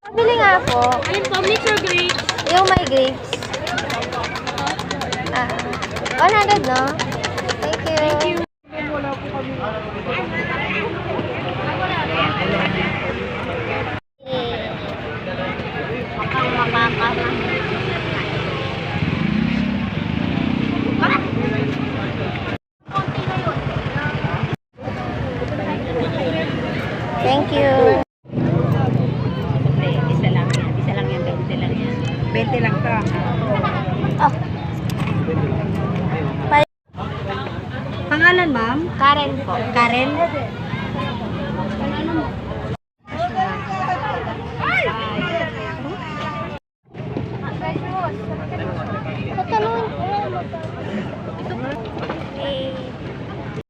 Pabili nga po. Ayun po, mix or grapes? Yung may grapes. 100, no? Thank you. Thank you. Mukhang mababa na. Thank you. Isa lang yan. Isa lang yan. 20 lang yan. 20 lang to. Oh, Pangalan, ma'am? Karen po. Karen?